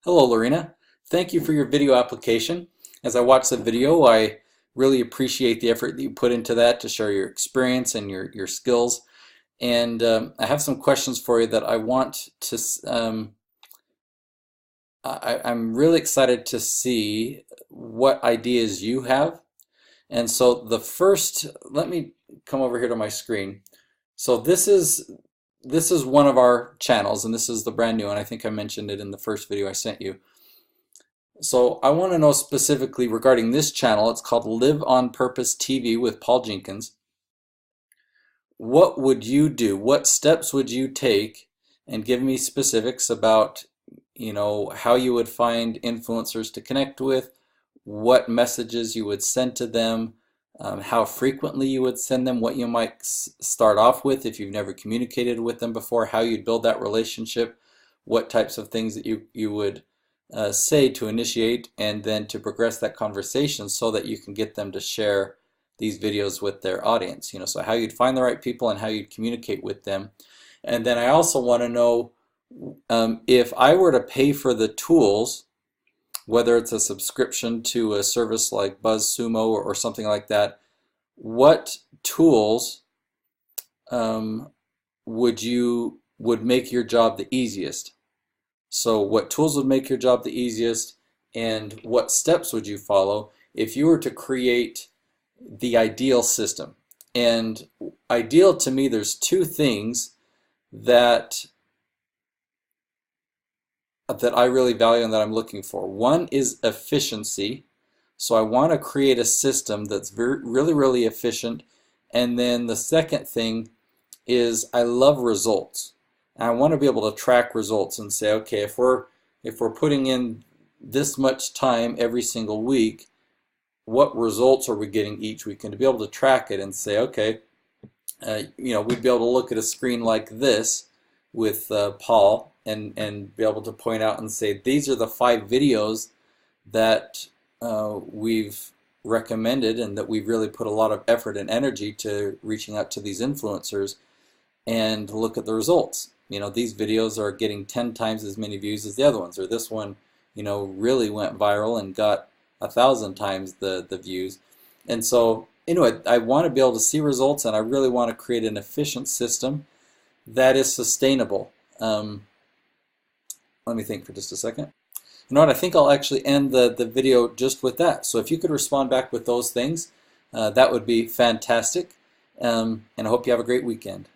Hello, Lorina. Thank you for your video application. As I watch the video, I really appreciate the effort that you put into that to share your experience and your skills. And I have some questions for you that I want to, I'm really excited to see what ideas you have. And so the first, let me come over here to my screen. So this is one of our channels, and this is the brand new one. I think I mentioned it in the first video I sent you. So I want to know specifically regarding this channel. It's called Live on Purpose TV with Paul Jenkins. What would you do? What steps would you take? And give me specifics about, how you would find influencers to connect with, what messages you would send to them, how frequently you would send them, what you might start off with if you've never communicated with them before, how you'd build that relationship, what types of things that you would say to initiate and then to progress that conversation so that you can get them to share these videos with their audience. So how you'd find the right people and how you'd communicate with them. And then I also want to know if I were to pay for the tools, whether it's a subscription to a service like BuzzSumo or something like that, what tools would make your job the easiest? So what tools would make your job the easiest, and what steps would you follow if you were to create the ideal system? And ideal to me, there's two things that I really value and that I'm looking for. One is efficiency. So I want to create a system that's really, really efficient. And then the second thing is I love results. And I want to be able to track results and say, okay, if we're putting in this much time every single week, what results are we getting each week? And to be able to track it and say, okay, we'd be able to look at a screen like this with Paul and be able to point out and say, these are the 5 videos that we've recommended and that we've really put a lot of effort and energy to reaching out to these influencers, and look at the results. These videos are getting 10 times as many views as the other ones, or this one, really went viral and got 1,000 times the views. And so, anyway, I want to be able to see results, and I really want to create an efficient system that is sustainable. Let me think for just a second. You know what, I think I'll actually end the video just with that. So if you could respond back with those things, that would be fantastic. And I hope you have a great weekend.